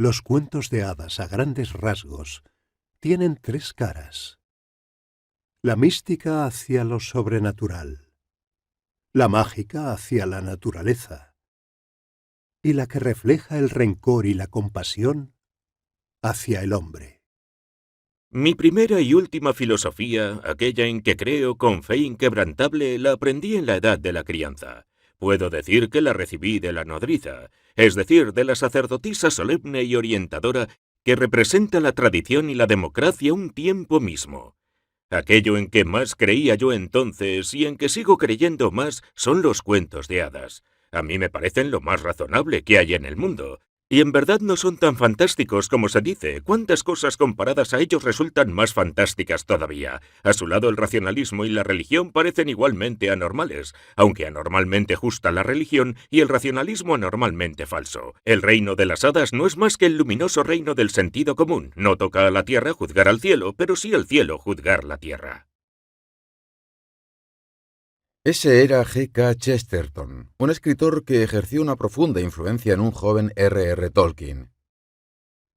Los cuentos de hadas, a grandes rasgos, tienen tres caras: la mística hacia lo sobrenatural, la mágica hacia la naturaleza, y la que refleja el rencor y la compasión hacia el hombre. Mi primera y última filosofía, aquella en que creo con fe inquebrantable, la aprendí en la edad de la crianza. Puedo decir que la recibí de la nodriza, es decir, de la sacerdotisa solemne y orientadora que representa la tradición y la democracia a un tiempo mismo. Aquello en que más creía yo entonces y en que sigo creyendo más son los cuentos de hadas. A mí me parecen lo más razonable que hay en el mundo. Y en verdad no son tan fantásticos como se dice. ¿Cuántas cosas comparadas a ellos resultan más fantásticas todavía? A su lado el racionalismo y la religión parecen igualmente anormales, aunque anormalmente justa la religión y el racionalismo anormalmente falso. El reino de las hadas no es más que el luminoso reino del sentido común. No toca a la tierra juzgar al cielo, pero sí al cielo juzgar la tierra. Ese era G. K. Chesterton, un escritor que ejerció una profunda influencia en un joven R. Tolkien.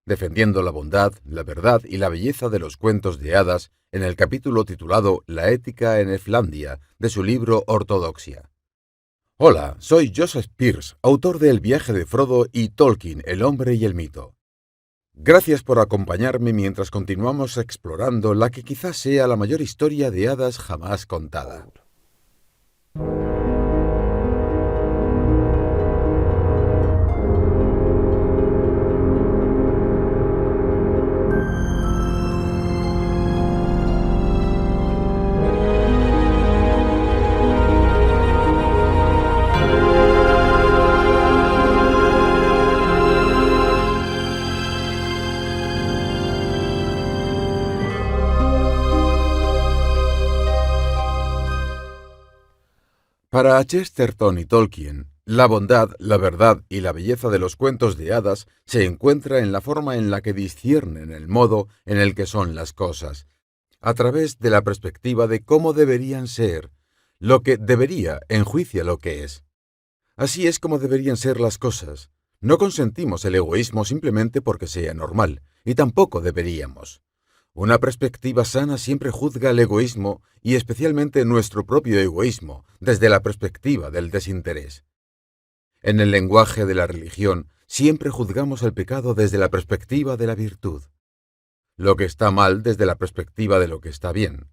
Defendiendo la bondad, la verdad y la belleza de los cuentos de hadas en el capítulo titulado La ética en Eflandia de su libro Ortodoxia. Hola, soy Joseph Pearce, autor de El viaje de Frodo y Tolkien, el hombre y el mito. Gracias por acompañarme mientras continuamos explorando la que quizás sea la mayor historia de hadas jamás contada. Para Chesterton y Tolkien, la bondad, la verdad y la belleza de los cuentos de hadas se encuentra en la forma en la que disciernen el modo en el que son las cosas, a través de la perspectiva de cómo deberían ser. Lo que debería enjuicia lo que es. Así es como deberían ser las cosas. No consentimos el egoísmo simplemente porque sea normal, y tampoco deberíamos. Una perspectiva sana siempre juzga el egoísmo, y especialmente nuestro propio egoísmo, desde la perspectiva del desinterés. En el lenguaje de la religión, siempre juzgamos el pecado desde la perspectiva de la virtud. Lo que está mal desde la perspectiva de lo que está bien.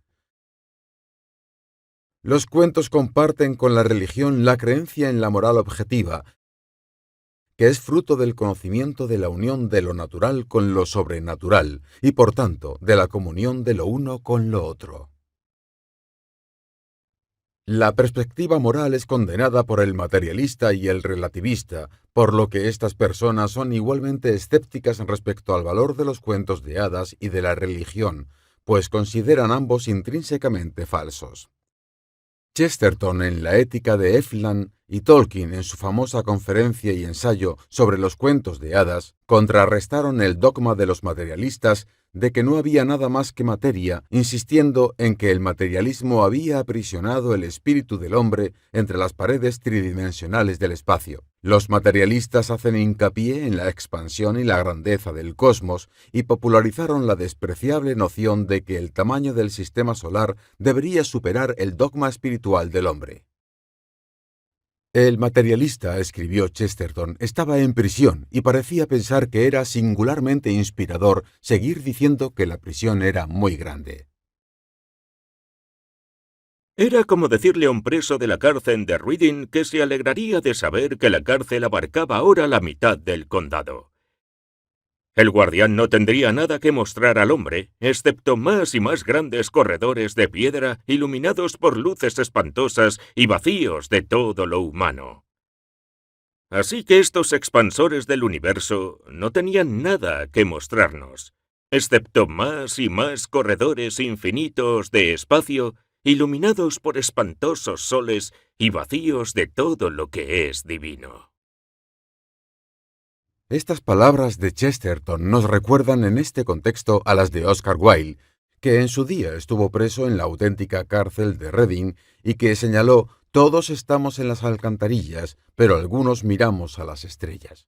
Los cuentos comparten con la religión la creencia en la moral objetiva, que es fruto del conocimiento de la unión de lo natural con lo sobrenatural y, por tanto, de la comunión de lo uno con lo otro. La perspectiva moral es condenada por el materialista y el relativista, por lo que estas personas son igualmente escépticas respecto al valor de los cuentos de hadas y de la religión, pues consideran ambos intrínsecamente falsos. Chesterton en La ética de Efland y Tolkien en su famosa conferencia y ensayo sobre los cuentos de hadas contrarrestaron el dogma de los materialistas de que no había nada más que materia, insistiendo en que el materialismo había aprisionado el espíritu del hombre entre las paredes tridimensionales del espacio. Los materialistas hacen hincapié en la expansión y la grandeza del cosmos y popularizaron la despreciable noción de que el tamaño del sistema solar debería superar el dogma espiritual del hombre. El materialista, escribió Chesterton, estaba en prisión y parecía pensar que era singularmente inspirador seguir diciendo que la prisión era muy grande. Era como decirle a un preso de la cárcel de Reading que se alegraría de saber que la cárcel abarcaba ahora la mitad del condado. El guardián no tendría nada que mostrar al hombre, excepto más y más grandes corredores de piedra iluminados por luces espantosas y vacíos de todo lo humano. Así que estos expansores del universo no tenían nada que mostrarnos, excepto más y más corredores infinitos de espacio iluminados por espantosos soles y vacíos de todo lo que es divino. Estas palabras de Chesterton nos recuerdan en este contexto a las de Oscar Wilde, que en su día estuvo preso en la auténtica cárcel de Reading y que señaló: «Todos estamos en las alcantarillas, pero algunos miramos a las estrellas».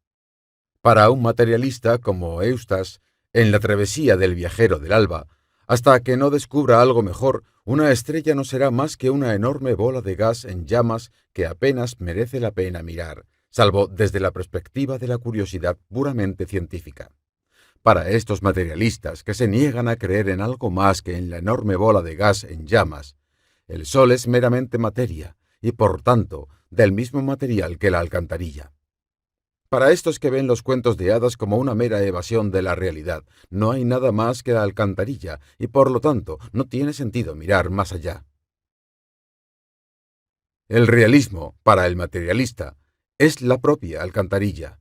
Para un materialista como Eustace, en la travesía del viajero del alba, hasta que no descubra algo mejor, una estrella no será más que una enorme bola de gas en llamas que apenas merece la pena mirar, salvo desde la perspectiva de la curiosidad puramente científica. Para estos materialistas que se niegan a creer en algo más que en la enorme bola de gas en llamas, el Sol es meramente materia y, por tanto, del mismo material que la alcantarilla. Para estos que ven los cuentos de hadas como una mera evasión de la realidad, no hay nada más que la alcantarilla y, por lo tanto, no tiene sentido mirar más allá. El realismo, para el materialista, es la propia alcantarilla.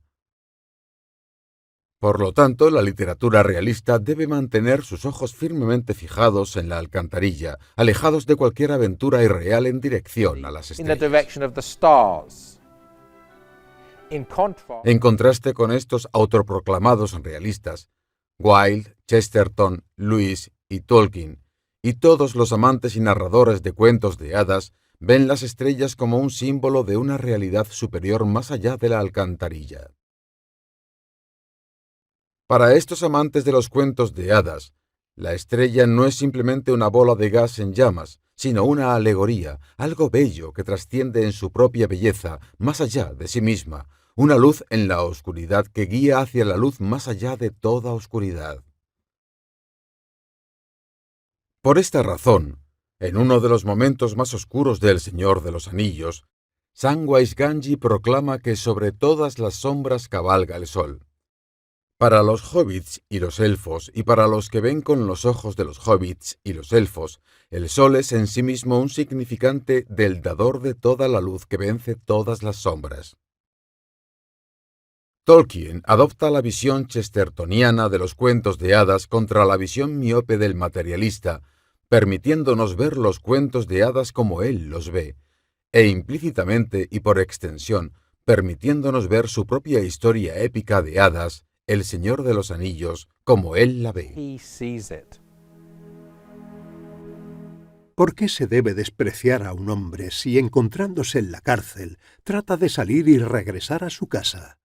Por lo tanto, la literatura realista debe mantener sus ojos firmemente fijados en la alcantarilla, alejados de cualquier aventura irreal en dirección a las estrellas. En contraste con estos autoproclamados realistas, Wilde, Chesterton, Lewis y Tolkien, y todos los amantes y narradores de cuentos de hadas, ven las estrellas como un símbolo de una realidad superior más allá de la alcantarilla. Para estos amantes de los cuentos de hadas, la estrella no es simplemente una bola de gas en llamas, sino una alegoría, algo bello que trasciende en su propia belleza, más allá de sí misma, una luz en la oscuridad que guía hacia la luz más allá de toda oscuridad. Por esta razón, en uno de los momentos más oscuros de El Señor de los Anillos, Samwise Gamgee proclama que sobre todas las sombras cabalga el sol. Para los hobbits y los elfos, y para los que ven con los ojos de los hobbits y los elfos, el sol es en sí mismo un significante del dador de toda la luz que vence todas las sombras. Tolkien adopta la visión chestertoniana de los cuentos de hadas contra la visión miope del materialista, permitiéndonos ver los cuentos de hadas como él los ve, e implícitamente y por extensión, permitiéndonos ver su propia historia épica de hadas, El Señor de los Anillos, como él la ve. ¿Por qué se debe despreciar a un hombre si, encontrándose en la cárcel, trata de salir y regresar a su casa?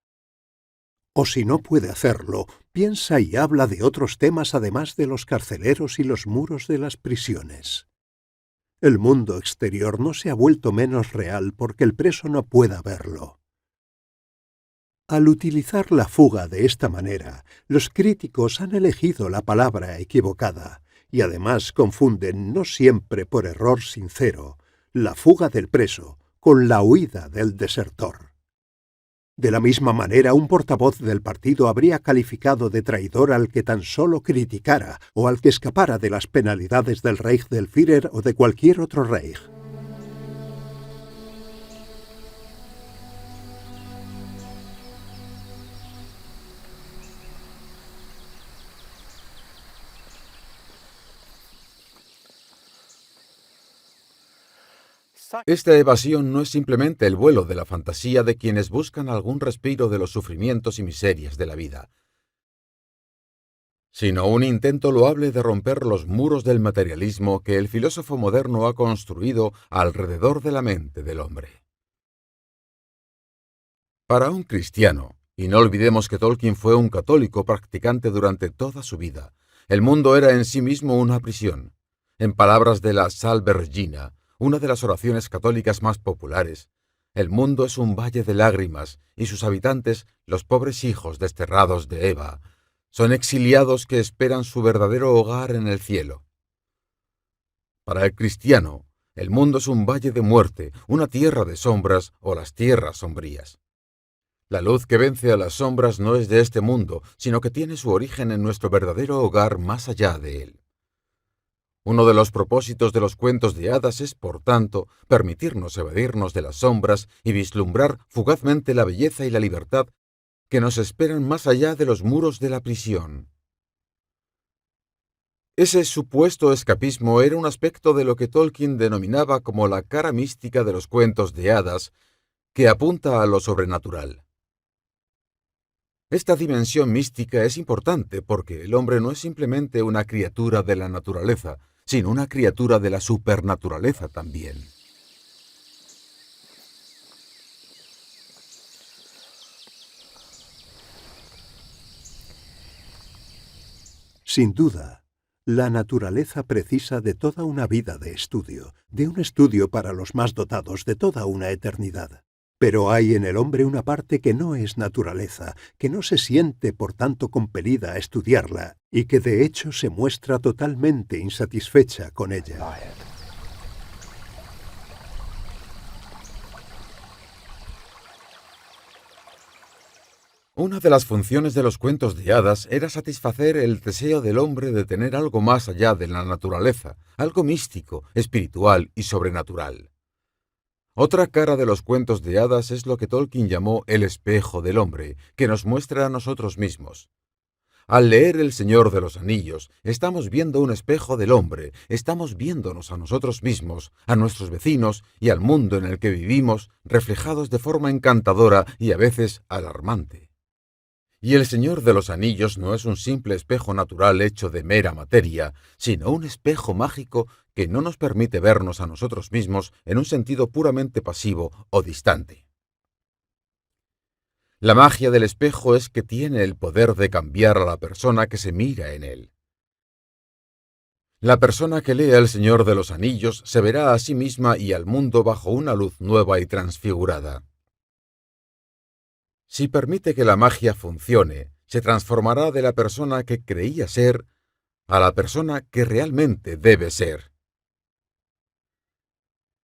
O si no puede hacerlo, piensa y habla de otros temas además de los carceleros y los muros de las prisiones. El mundo exterior no se ha vuelto menos real porque el preso no pueda verlo. Al utilizar la fuga de esta manera, los críticos han elegido la palabra equivocada y además confunden, no siempre por error sincero, la fuga del preso con la huida del desertor. De la misma manera, un portavoz del partido habría calificado de traidor al que tan solo criticara o al que escapara de las penalidades del Reich del Führer o de cualquier otro Reich. Esta evasión no es simplemente el vuelo de la fantasía de quienes buscan algún respiro de los sufrimientos y miserias de la vida, sino un intento loable de romper los muros del materialismo que el filósofo moderno ha construido alrededor de la mente del hombre. Para un cristiano, y no olvidemos que Tolkien fue un católico practicante durante toda su vida, el mundo era en sí mismo una prisión. En palabras de la Salve Regina, una de las oraciones católicas más populares, el mundo es un valle de lágrimas y sus habitantes, los pobres hijos desterrados de Eva, son exiliados que esperan su verdadero hogar en el cielo. Para el cristiano, el mundo es un valle de muerte, una tierra de sombras o las tierras sombrías. La luz que vence a las sombras no es de este mundo, sino que tiene su origen en nuestro verdadero hogar más allá de él. Uno de los propósitos de los cuentos de hadas es, por tanto, permitirnos evadirnos de las sombras y vislumbrar fugazmente la belleza y la libertad que nos esperan más allá de los muros de la prisión. Ese supuesto escapismo era un aspecto de lo que Tolkien denominaba como la cara mística de los cuentos de hadas, que apunta a lo sobrenatural. Esta dimensión mística es importante porque el hombre no es simplemente una criatura de la naturaleza, sino una criatura de la supernaturaleza también. Sin duda, la naturaleza precisa de toda una vida de estudio, de un estudio para los más dotados de toda una eternidad. Pero hay en el hombre una parte que no es naturaleza, que no se siente por tanto compelida a estudiarla, y que de hecho se muestra totalmente insatisfecha con ella. Una de las funciones de los cuentos de hadas era satisfacer el deseo del hombre de tener algo más allá de la naturaleza, algo místico, espiritual y sobrenatural. Otra cara de los cuentos de hadas es lo que Tolkien llamó el espejo del hombre, que nos muestra a nosotros mismos. Al leer El Señor de los Anillos, estamos viendo un espejo del hombre, estamos viéndonos a nosotros mismos, a nuestros vecinos y al mundo en el que vivimos, reflejados de forma encantadora y a veces alarmante. Y El Señor de los Anillos no es un simple espejo natural hecho de mera materia, sino un espejo mágico que no nos permite vernos a nosotros mismos en un sentido puramente pasivo o distante. La magia del espejo es que tiene el poder de cambiar a la persona que se mira en él. La persona que lea El Señor de los Anillos se verá a sí misma y al mundo bajo una luz nueva y transfigurada. Si permite que la magia funcione, se transformará de la persona que creía ser a la persona que realmente debe ser.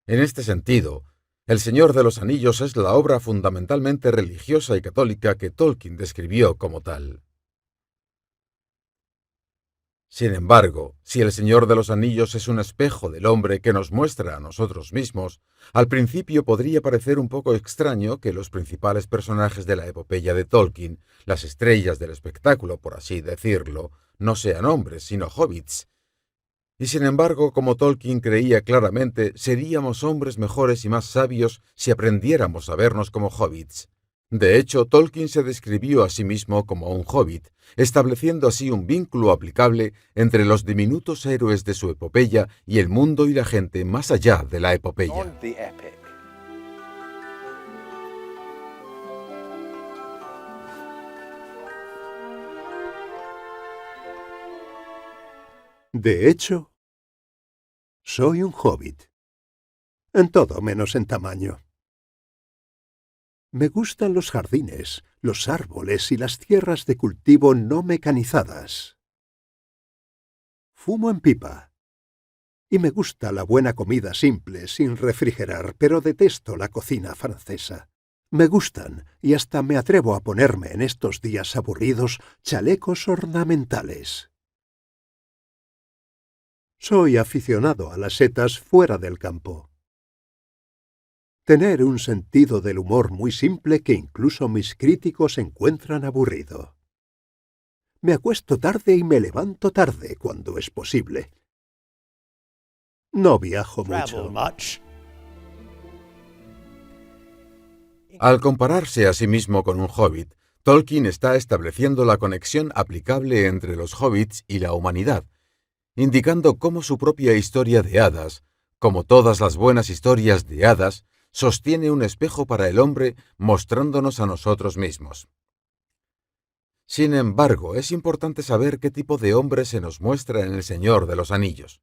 En este sentido, El Señor de los Anillos es la obra fundamentalmente religiosa y católica que Tolkien describió como tal. Sin embargo, si El Señor de los Anillos es un espejo del hombre que nos muestra a nosotros mismos, al principio podría parecer un poco extraño que los principales personajes de la epopeya de Tolkien, las estrellas del espectáculo, por así decirlo, no sean hombres, sino hobbits. Y sin embargo, como Tolkien creía claramente, seríamos hombres mejores y más sabios si aprendiéramos a vernos como hobbits. De hecho, Tolkien se describió a sí mismo como un hobbit, estableciendo así un vínculo aplicable entre los diminutos héroes de su epopeya y el mundo y la gente más allá de la epopeya. De hecho, soy un hobbit. En todo menos en tamaño. Me gustan los jardines, los árboles y las tierras de cultivo no mecanizadas. Fumo en pipa. Y me gusta la buena comida simple, sin refrigerar, pero detesto la cocina francesa. Me gustan, y hasta me atrevo a ponerme en estos días aburridos, chalecos ornamentales. Soy aficionado a las setas fuera del campo. Tener un sentido del humor muy simple que incluso mis críticos encuentran aburrido. Me acuesto tarde y me levanto tarde cuando es posible. No viajo mucho. Al compararse a sí mismo con un hobbit, Tolkien está estableciendo la conexión aplicable entre los hobbits y la humanidad, indicando cómo su propia historia de hadas, como todas las buenas historias de hadas, sostiene un espejo para el hombre mostrándonos a nosotros mismos. Sin embargo, es importante saber qué tipo de hombre se nos muestra en El Señor de los Anillos.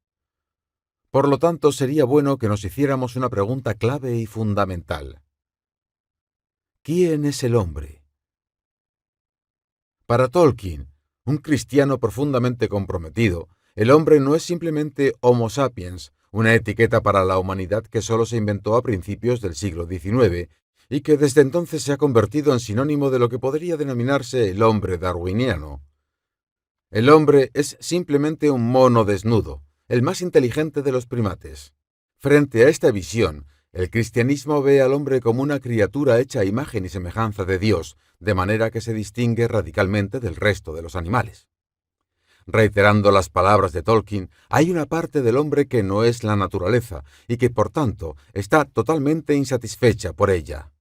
Por lo tanto, sería bueno que nos hiciéramos una pregunta clave y fundamental. ¿Quién es el hombre? Para Tolkien, un cristiano profundamente comprometido, el hombre no es simplemente Homo sapiens, una etiqueta para la humanidad que solo se inventó a principios del siglo XIX y que desde entonces se ha convertido en sinónimo de lo que podría denominarse el hombre darwiniano. El hombre es simplemente un mono desnudo, el más inteligente de los primates. Frente a esta visión, el cristianismo ve al hombre como una criatura hecha a imagen y semejanza de Dios, de manera que se distingue radicalmente del resto de los animales. Reiterando las palabras de Tolkien, hay una parte del hombre que no es la naturaleza y que, por tanto, está totalmente insatisfecha por ella.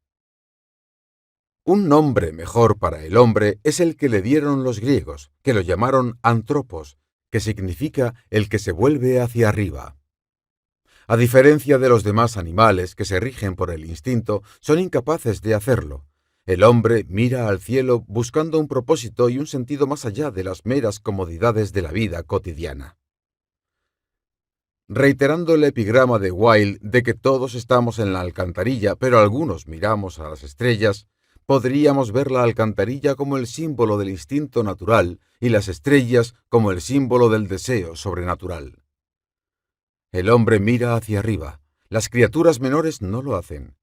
Un nombre mejor para el hombre es el que le dieron los griegos, que lo llamaron antropos, que significa el que se vuelve hacia arriba. A diferencia de los demás animales que se rigen por el instinto, son incapaces de hacerlo. El hombre mira al cielo buscando un propósito y un sentido más allá de las meras comodidades de la vida cotidiana. Reiterando el epigrama de Wilde de que todos estamos en la alcantarilla, pero algunos miramos a las estrellas, podríamos ver la alcantarilla como el símbolo del instinto natural y las estrellas como el símbolo del deseo sobrenatural. El hombre mira hacia arriba, las criaturas menores no lo hacen.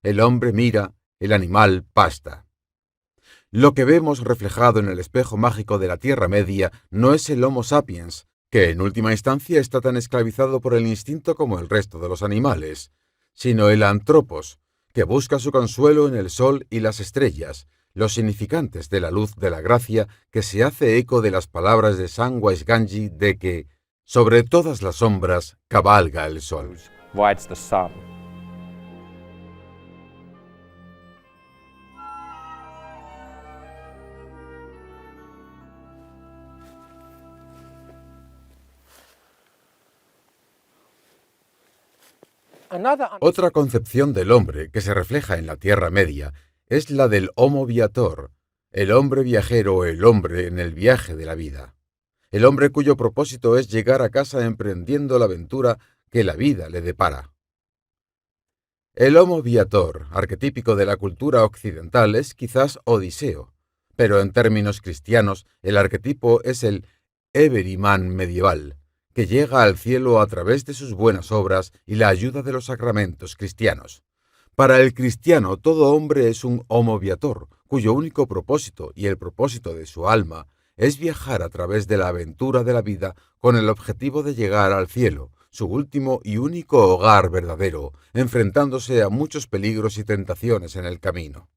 El hombre mira, el animal pasta. Lo que vemos reflejado en el espejo mágico de la Tierra Media no es el Homo sapiens, que en última instancia está tan esclavizado por el instinto como el resto de los animales, sino el Anthropos, que busca su consuelo en el sol y las estrellas, los significantes de la luz de la gracia que se hace eco de las palabras de Samwise Gamgee de que, sobre todas las sombras, cabalga el sol. Rides the sun. Otra concepción del hombre que se refleja en la Tierra Media es la del Homo Viator, el hombre viajero o el hombre en el viaje de la vida. El hombre cuyo propósito es llegar a casa emprendiendo la aventura que la vida le depara. El Homo Viator, arquetípico de la cultura occidental, es quizás Odiseo, pero en términos cristianos el arquetipo es el everyman medieval, que llega al cielo a través de sus buenas obras y la ayuda de los sacramentos cristianos. Para el cristiano, todo hombre es un homo viator, cuyo único propósito y el propósito de su alma es viajar a través de la aventura de la vida con el objetivo de llegar al cielo, su último y único hogar verdadero, enfrentándose a muchos peligros y tentaciones en el camino.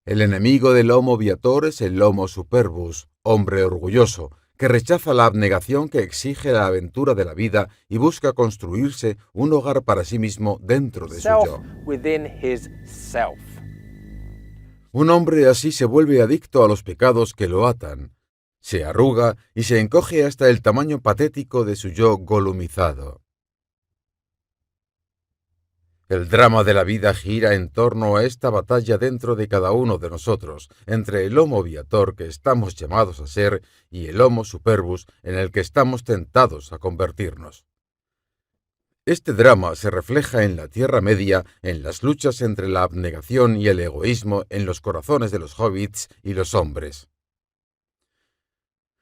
El enemigo del homo viator es el homo superbus, hombre orgulloso, que rechaza la abnegación que exige la aventura de la vida y busca construirse un hogar para sí mismo dentro de su yo. Within his self. Un hombre así se vuelve adicto a los pecados que lo atan, se arruga y se encoge hasta el tamaño patético de su yo golumizado. El drama de la vida gira en torno a esta batalla dentro de cada uno de nosotros, entre el homo viator que estamos llamados a ser y el homo superbus en el que estamos tentados a convertirnos. Este drama se refleja en la Tierra Media, en las luchas entre la abnegación y el egoísmo en los corazones de los hobbits y los hombres.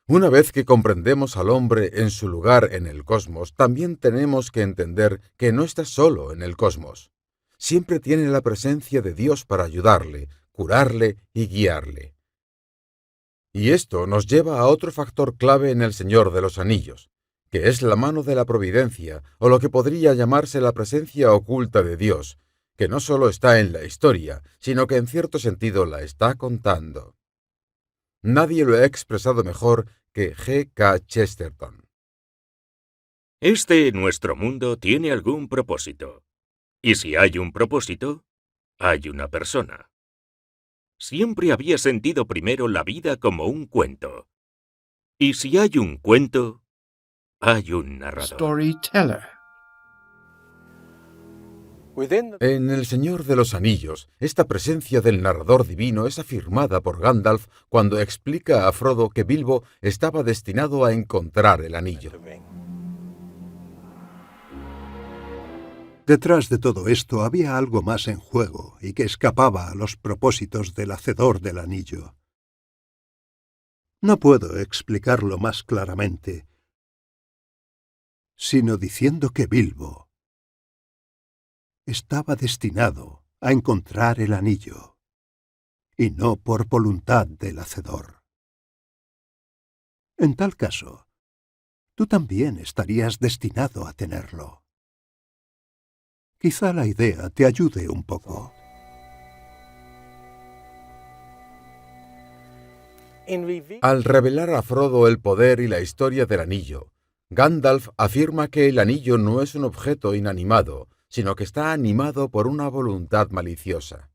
Una vez que comprendemos al hombre en su lugar en el cosmos, también tenemos que entender que no está solo en el cosmos. Siempre tiene la presencia de Dios para ayudarle, curarle y guiarle. Y esto nos lleva a otro factor clave en El Señor de los Anillos, que es la mano de la providencia, o lo que podría llamarse la presencia oculta de Dios, que no solo está en la historia, sino que en cierto sentido la está contando. Nadie lo ha expresado mejor que G. K. Chesterton. Nuestro mundo tiene algún propósito. Y si hay un propósito, hay una persona. Siempre había sentido primero la vida como un cuento. Y si hay un cuento, hay un narrador. Storyteller. En El Señor de los Anillos, esta presencia del narrador divino es afirmada por Gandalf cuando explica a Frodo que Bilbo estaba destinado a encontrar el anillo. Detrás de todo esto había algo más en juego y que escapaba a los propósitos del hacedor del anillo. No puedo explicarlo más claramente, sino diciendo que Bilbo estaba destinado a encontrar el anillo, y no por voluntad del hacedor. En tal caso, tú también estarías destinado a tenerlo. Quizá la idea te ayude un poco. Al revelar a Frodo el poder y la historia del anillo, Gandalf afirma que el anillo no es un objeto inanimado, sino que está animado por una voluntad maliciosa.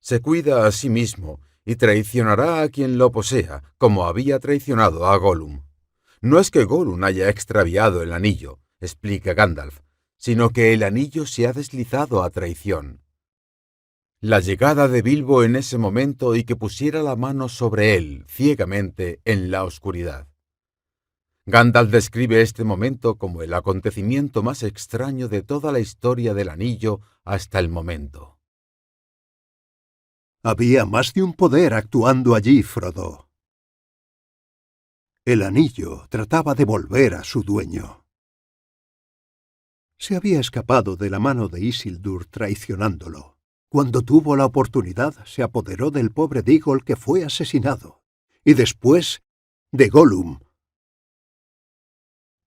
Se cuida a sí mismo y traicionará a quien lo posea, como había traicionado a Gollum. No es que Gollum haya extraviado el anillo, explica Gandalf, sino que el anillo se ha deslizado a traición. La llegada de Bilbo en ese momento y que pusiera la mano sobre él, ciegamente, en la oscuridad. Gandalf describe este momento como el acontecimiento más extraño de toda la historia del anillo hasta el momento. Había más de un poder actuando allí, Frodo. El anillo trataba de volver a su dueño. Se había escapado de la mano de Isildur traicionándolo. Cuando tuvo la oportunidad, se apoderó del pobre Déagol que fue asesinado, y después de Gollum,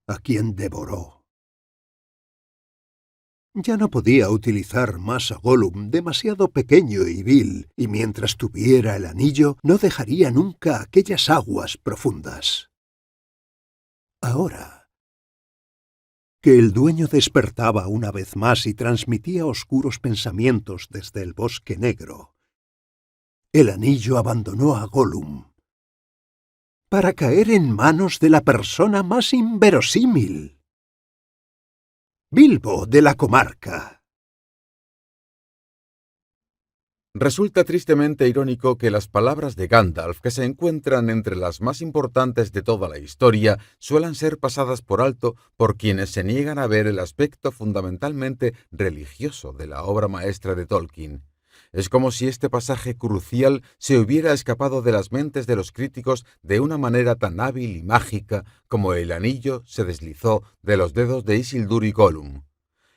a quien devoró. Ya no podía utilizar más a Gollum, demasiado pequeño y vil, y mientras tuviera el anillo, no dejaría nunca aquellas aguas profundas. Ahora que el dueño despertaba una vez más y transmitía oscuros pensamientos desde el bosque negro, el anillo abandonó a Gollum para caer en manos de la persona más inverosímil, Bilbo de la comarca. Resulta tristemente irónico que las palabras de Gandalf, que se encuentran entre las más importantes de toda la historia, suelan ser pasadas por alto por quienes se niegan a ver el aspecto fundamentalmente religioso de la obra maestra de Tolkien. Es como si este pasaje crucial se hubiera escapado de las mentes de los críticos de una manera tan hábil y mágica como el anillo se deslizó de los dedos de Isildur y Gollum.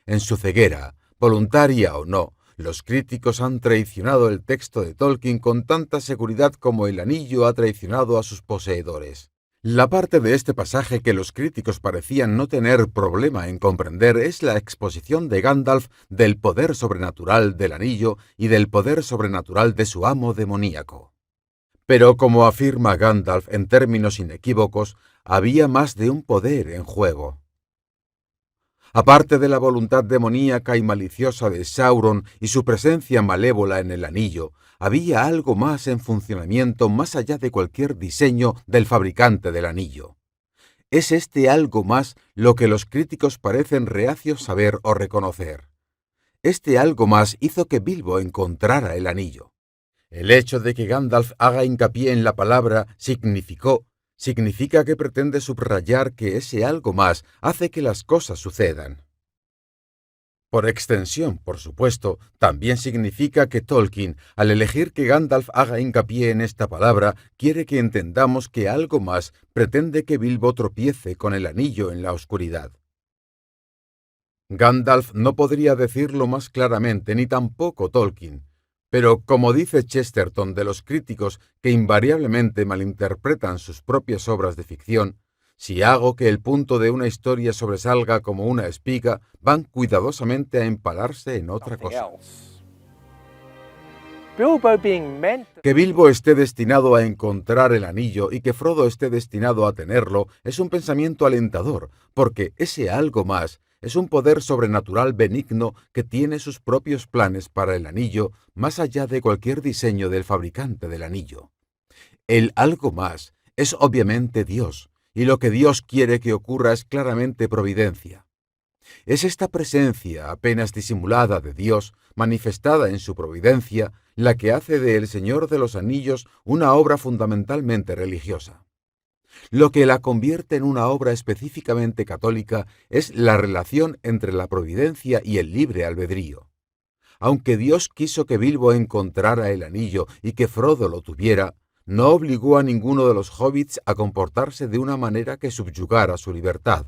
En su ceguera, voluntaria o no, los críticos han traicionado el texto de Tolkien con tanta seguridad como el anillo ha traicionado a sus poseedores. La parte de este pasaje que los críticos parecían no tener problema en comprender es la exposición de Gandalf del poder sobrenatural del anillo y del poder sobrenatural de su amo demoníaco. Pero como afirma Gandalf en términos inequívocos, había más de un poder en juego. Aparte de la voluntad demoníaca y maliciosa de Sauron y su presencia malévola en el anillo, había algo más en funcionamiento más allá de cualquier diseño del fabricante del anillo. Es este algo más lo que los críticos parecen reacios a ver o reconocer. Este algo más hizo que Bilbo encontrara el anillo. El hecho de que Gandalf haga hincapié en la palabra significa que pretende subrayar que ese algo más hace que las cosas sucedan. Por extensión, por supuesto, también significa que Tolkien, al elegir que Gandalf haga hincapié en esta palabra, quiere que entendamos que algo más pretende que Bilbo tropiece con el anillo en la oscuridad. Gandalf no podría decirlo más claramente, ni tampoco Tolkien. Pero, como dice Chesterton de los críticos que invariablemente malinterpretan sus propias obras de ficción, si hago que el punto de una historia sobresalga como una espiga, van cuidadosamente a empalarse en otra cosa. Que Bilbo esté destinado a encontrar el anillo y que Frodo esté destinado a tenerlo es un pensamiento alentador, porque ese algo más es un poder sobrenatural benigno que tiene sus propios planes para el anillo más allá de cualquier diseño del fabricante del anillo. El algo más es obviamente Dios, y lo que Dios quiere que ocurra es claramente providencia. Es esta presencia apenas disimulada de Dios, manifestada en su providencia, la que hace de El Señor de los Anillos una obra fundamentalmente religiosa. Lo que la convierte en una obra específicamente católica es la relación entre la providencia y el libre albedrío. Aunque Dios quiso que Bilbo encontrara el anillo y que Frodo lo tuviera, no obligó a ninguno de los hobbits a comportarse de una manera que subyugara su libertad.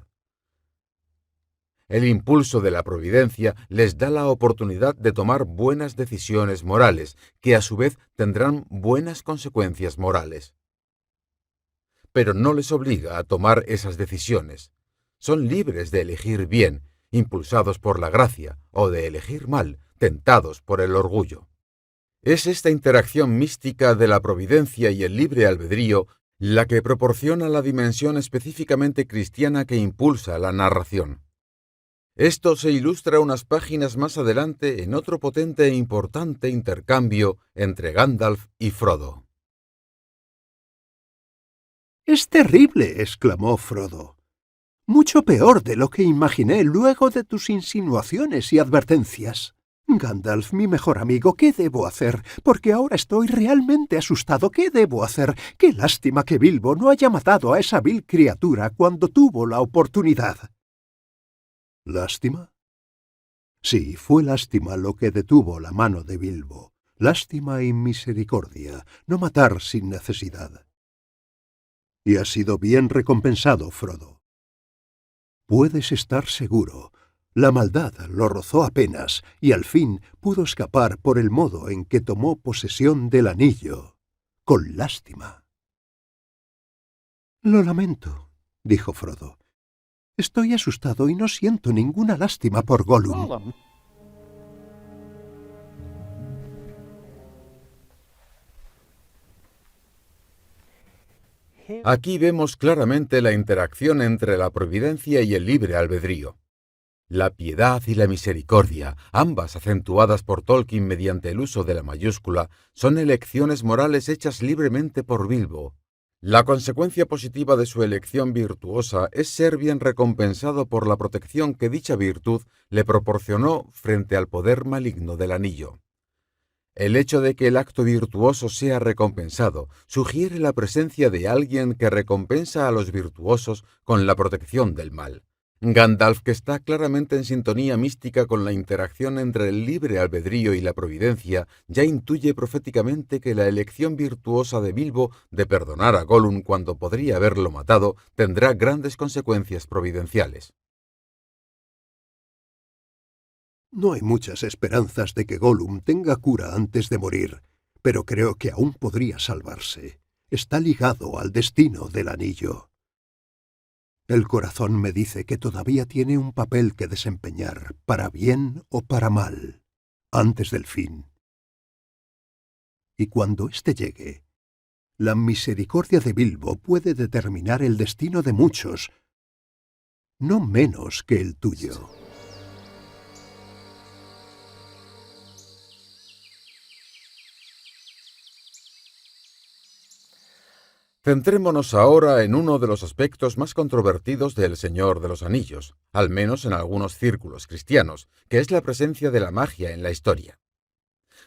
El impulso de la providencia les da la oportunidad de tomar buenas decisiones morales, que a su vez tendrán buenas consecuencias morales. Pero no les obliga a tomar esas decisiones. Son libres de elegir bien, impulsados por la gracia, o de elegir mal, tentados por el orgullo. Es esta interacción mística de la providencia y el libre albedrío la que proporciona la dimensión específicamente cristiana que impulsa la narración. Esto se ilustra unas páginas más adelante en otro potente e importante intercambio entre Gandalf y Frodo. «Es terrible», exclamó Frodo. «Mucho peor de lo que imaginé luego de tus insinuaciones y advertencias». Gandalf, mi mejor amigo, ¿qué debo hacer? Porque ahora estoy realmente asustado. ¿Qué debo hacer? Qué lástima que Bilbo no haya matado a esa vil criatura cuando tuvo la oportunidad. ¿Lástima? Sí, fue lástima lo que detuvo la mano de Bilbo. Lástima y misericordia, no matar sin necesidad. Y has sido bien recompensado, Frodo. Puedes estar seguro. La maldad lo rozó apenas, y al fin pudo escapar por el modo en que tomó posesión del anillo, con lástima. Lo lamento, dijo Frodo. Estoy asustado y no siento ninguna lástima por Gollum. Aquí vemos claramente la interacción entre la providencia y el libre albedrío. La piedad y la misericordia, ambas acentuadas por Tolkien mediante el uso de la mayúscula, son elecciones morales hechas libremente por Bilbo. La consecuencia positiva de su elección virtuosa es ser bien recompensado por la protección que dicha virtud le proporcionó frente al poder maligno del anillo. El hecho de que el acto virtuoso sea recompensado sugiere la presencia de alguien que recompensa a los virtuosos con la protección del mal. Gandalf, que está claramente en sintonía mística con la interacción entre el libre albedrío y la providencia, ya intuye proféticamente que la elección virtuosa de Bilbo de perdonar a Gollum cuando podría haberlo matado tendrá grandes consecuencias providenciales. No hay muchas esperanzas de que Gollum tenga cura antes de morir, pero creo que aún podría salvarse. Está ligado al destino del anillo. El corazón me dice que todavía tiene un papel que desempeñar, para bien o para mal, antes del fin. Y cuando éste llegue, la misericordia de Bilbo puede determinar el destino de muchos, no menos que el tuyo. Centrémonos ahora en uno de los aspectos más controvertidos del Señor de los Anillos, al menos en algunos círculos cristianos, que es la presencia de la magia en la historia.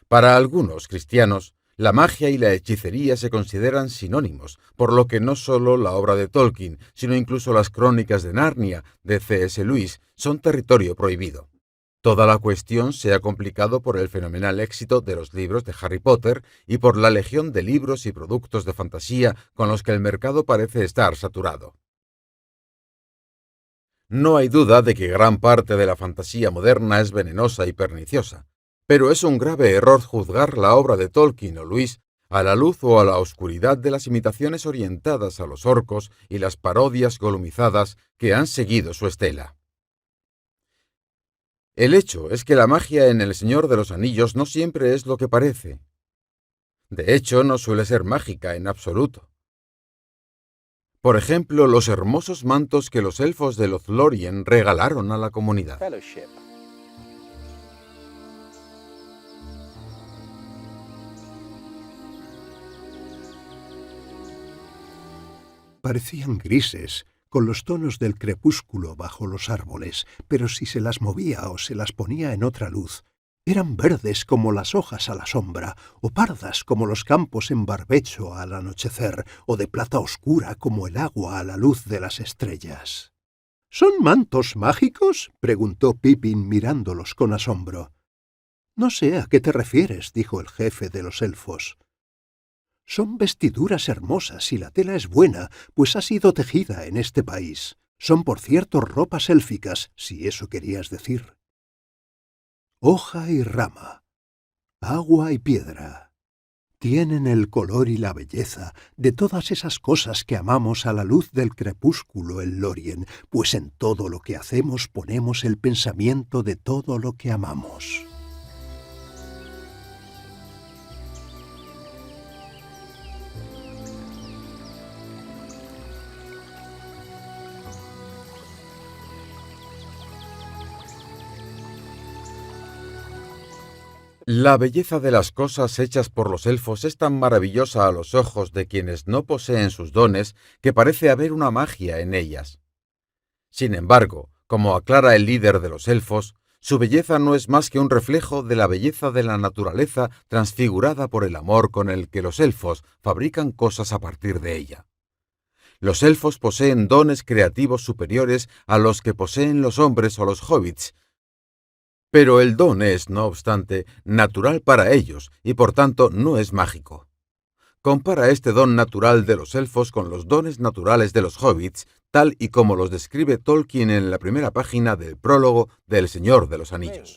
Para algunos cristianos, la magia y la hechicería se consideran sinónimos, por lo que no solo la obra de Tolkien, sino incluso las Crónicas de Narnia de C.S. Lewis son territorio prohibido. Toda la cuestión se ha complicado por el fenomenal éxito de los libros de Harry Potter y por la legión de libros y productos de fantasía con los que el mercado parece estar saturado. No hay duda de que gran parte de la fantasía moderna es venenosa y perniciosa, pero es un grave error juzgar la obra de Tolkien o Lewis a la luz o a la oscuridad de las imitaciones orientadas a los orcos y las parodias golumizadas que han seguido su estela. El hecho es que la magia en El Señor de los Anillos no siempre es lo que parece. De hecho, no suele ser mágica en absoluto. Por ejemplo, los hermosos mantos que los elfos de Lothlórien regalaron a la comunidad. Fellowship. Parecían grises, con los tonos del crepúsculo bajo los árboles, pero si se las movía o se las ponía en otra luz, eran verdes como las hojas a la sombra, o pardas como los campos en barbecho al anochecer, o de plata oscura como el agua a la luz de las estrellas. ¿Son mantos mágicos?, preguntó Pippin mirándolos con asombro. No sé a qué te refieres, dijo el jefe de los elfos. Son vestiduras hermosas y la tela es buena, pues ha sido tejida en este país. Son, por cierto, ropas élficas, si eso querías decir. Hoja y rama, agua y piedra, tienen el color y la belleza de todas esas cosas que amamos a la luz del crepúsculo en Lórien, pues en todo lo que hacemos ponemos el pensamiento de todo lo que amamos. La belleza de las cosas hechas por los elfos es tan maravillosa a los ojos de quienes no poseen sus dones que parece haber una magia en ellas. Sin embargo, como aclara el líder de los elfos, Su belleza no es más que un reflejo de la belleza de la naturaleza transfigurada por el amor con el que los elfos fabrican cosas a partir de ella. Los elfos poseen dones creativos superiores a los que poseen los hombres o los hobbits, pero el don es, no obstante, natural para ellos y por tanto no es mágico. Compara este don natural de los elfos con los dones naturales de los hobbits, tal y como los describe Tolkien en la primera página del prólogo del Señor de los Anillos.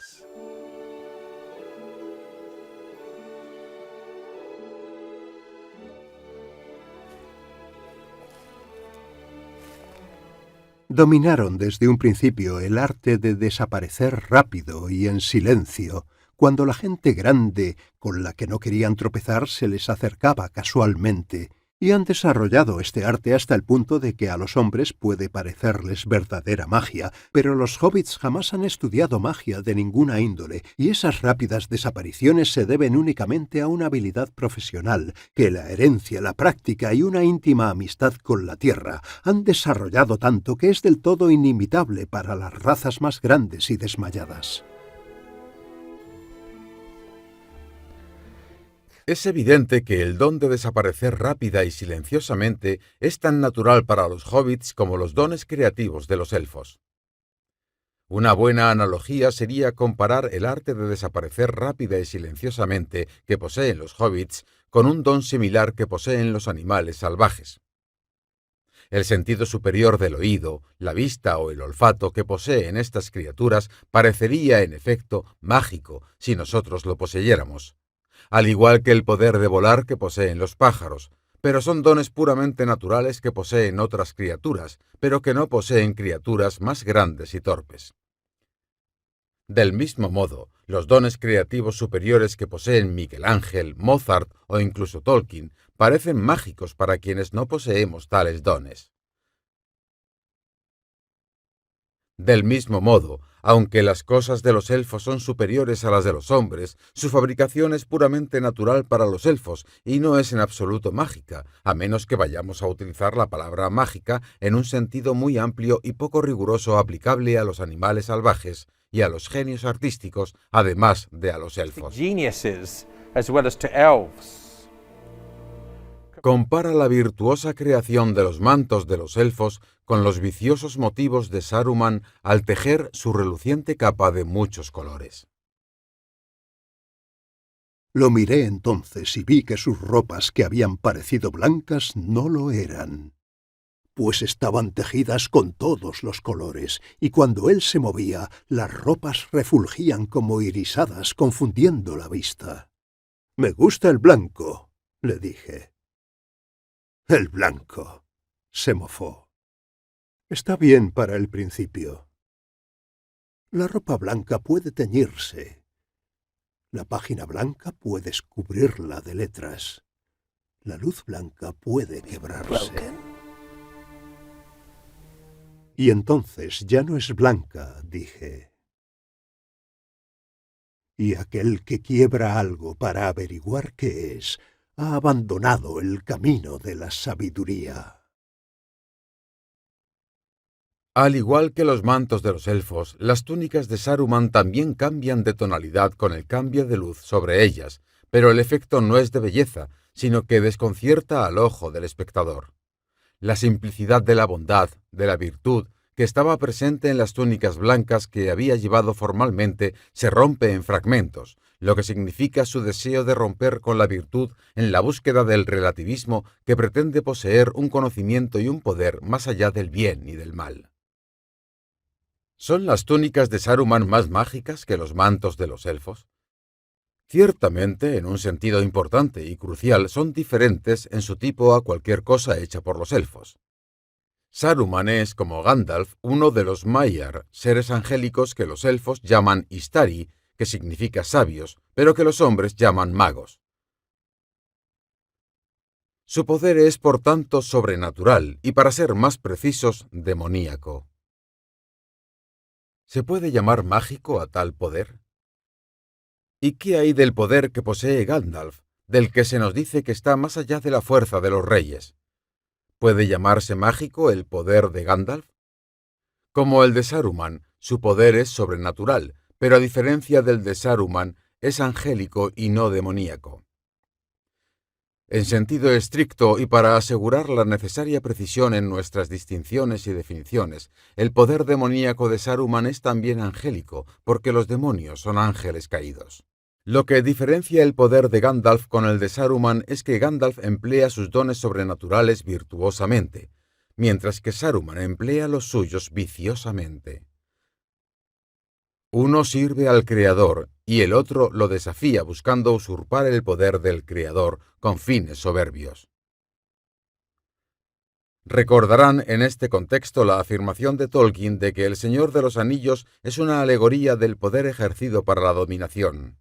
Dominaron desde un principio el arte de desaparecer rápido y en silencio, cuando la gente grande con la que no querían tropezar se les acercaba casualmente, y han desarrollado este arte hasta el punto de que a los hombres puede parecerles verdadera magia, pero los hobbits jamás han estudiado magia de ninguna índole, y esas rápidas desapariciones se deben únicamente a una habilidad profesional que la herencia, la práctica y una íntima amistad con la tierra han desarrollado tanto que es del todo inimitable para las razas más grandes y desmayadas. Es evidente que el don de desaparecer rápida y silenciosamente es tan natural para los hobbits como los dones creativos de los elfos. Una buena analogía sería comparar el arte de desaparecer rápida y silenciosamente que poseen los hobbits con un don similar que poseen los animales salvajes. El sentido superior del oído, la vista o el olfato que poseen estas criaturas parecería, en efecto, mágico si nosotros lo poseyéramos, al igual que el poder de volar que poseen los pájaros, pero son dones puramente naturales que poseen otras criaturas, pero que no poseen criaturas más grandes y torpes. Del mismo modo, los dones creativos superiores que poseen Miguel Ángel, Mozart o incluso Tolkien parecen mágicos para quienes no poseemos tales dones. Del mismo modo, aunque las cosas de los elfos son superiores a las de los hombres, su fabricación es puramente natural para los elfos y no es en absoluto mágica, a menos que vayamos a utilizar la palabra mágica en un sentido muy amplio y poco riguroso aplicable a los animales salvajes y a los genios artísticos, además de a los elfos. Geniuses as well as to elves. Compara la virtuosa creación de los mantos de los elfos con los viciosos motivos de Saruman al tejer su reluciente capa de muchos colores. Lo miré entonces y vi que sus ropas, que habían parecido blancas, no lo eran, pues estaban tejidas con todos los colores, y cuando él se movía, las ropas refulgían como irisadas, confundiendo la vista. «Me gusta el blanco», le dije. «El blanco», se mofó. «Está bien para el principio. La ropa blanca puede teñirse. La página blanca puedes cubrirla de letras. La luz blanca puede quebrarse». «Y entonces ya no es blanca», dije. «Y aquel que quiebra algo para averiguar qué es, ha abandonado el camino de la sabiduría». Al igual que los mantos de los elfos, las túnicas de Saruman también cambian de tonalidad con el cambio de luz sobre ellas, pero el efecto no es de belleza, sino que desconcierta al ojo del espectador. La simplicidad de la bondad, de la virtud, que estaba presente en las túnicas blancas que había llevado formalmente, se rompe en fragmentos, lo que significa su deseo de romper con la virtud en la búsqueda del relativismo que pretende poseer un conocimiento y un poder más allá del bien y del mal. ¿Son las túnicas de Saruman más mágicas que los mantos de los elfos? Ciertamente, en un sentido importante y crucial, son diferentes en su tipo a cualquier cosa hecha por los elfos. Saruman es, como Gandalf, uno de los Maiar, seres angélicos que los elfos llaman Istari, que significa sabios, pero que los hombres llaman magos. Su poder es, por tanto, sobrenatural y, para ser más precisos, demoníaco. ¿Se puede llamar mágico a tal poder? ¿Y qué hay del poder que posee Gandalf, del que se nos dice que está más allá de la fuerza de los reyes? ¿Puede llamarse mágico el poder de Gandalf? Como el de Saruman, su poder es sobrenatural, pero a diferencia del de Saruman, es angélico y no demoníaco. En sentido estricto y para asegurar la necesaria precisión en nuestras distinciones y definiciones, el poder demoníaco de Saruman es también angélico, porque los demonios son ángeles caídos. Lo que diferencia el poder de Gandalf con el de Saruman es que Gandalf emplea sus dones sobrenaturales virtuosamente, mientras que Saruman emplea los suyos viciosamente. Uno sirve al Creador y el otro lo desafía buscando usurpar el poder del Creador con fines soberbios. Recordarán en este contexto la afirmación de Tolkien de que El Señor de los Anillos es una alegoría del poder ejercido para la dominación.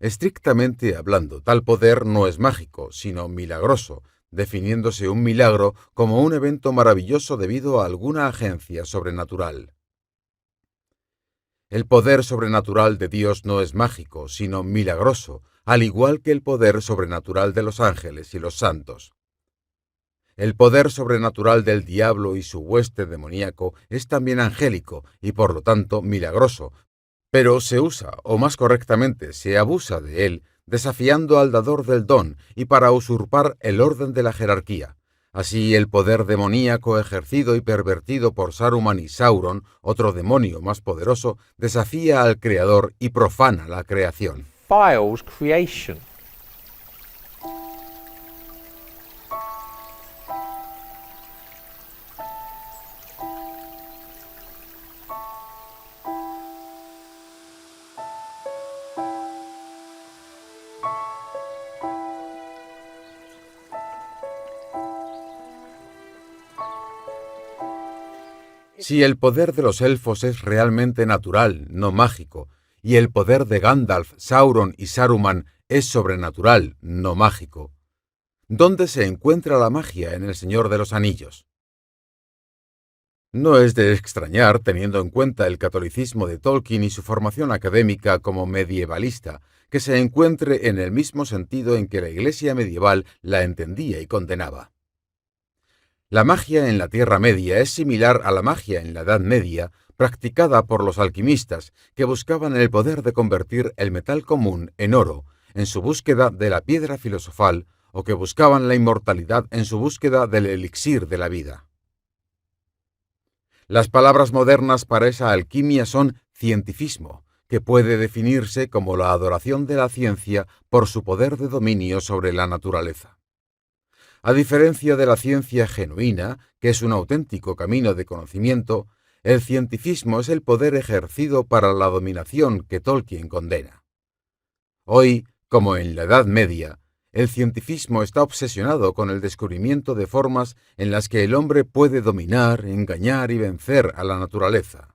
Estrictamente hablando, tal poder no es mágico, sino milagroso, definiéndose un milagro como un evento maravilloso debido a alguna agencia sobrenatural. El poder sobrenatural de Dios no es mágico, sino milagroso, al igual que el poder sobrenatural de los ángeles y los santos. El poder sobrenatural del diablo y su hueste demoníaco es también angélico y por lo tanto milagroso, pero se usa, o más correctamente, se abusa de él, desafiando al dador del don y para usurpar el orden de la jerarquía. Así, el poder demoníaco ejercido y pervertido por Saruman y Sauron, otro demonio más poderoso, desafía al Creador y profana la creación. Defiles creation. Si el poder de los elfos es realmente natural, no mágico, y el poder de Gandalf, Sauron y Saruman es sobrenatural, no mágico, ¿dónde se encuentra la magia en El Señor de los Anillos? No es de extrañar, teniendo en cuenta el catolicismo de Tolkien y su formación académica como medievalista, que se encuentre en el mismo sentido en que la Iglesia medieval la entendía y condenaba. La magia en la Tierra Media es similar a la magia en la Edad Media, practicada por los alquimistas que buscaban el poder de convertir el metal común en oro, en su búsqueda de la piedra filosofal, o que buscaban la inmortalidad en su búsqueda del elixir de la vida. Las palabras modernas para esa alquimia son cientifismo, que puede definirse como la adoración de la ciencia por su poder de dominio sobre la naturaleza. A diferencia de la ciencia genuina, que es un auténtico camino de conocimiento, el cientifismo es el poder ejercido para la dominación que Tolkien condena. Hoy, como en la Edad Media, el cientifismo está obsesionado con el descubrimiento de formas en las que el hombre puede dominar, engañar y vencer a la naturaleza.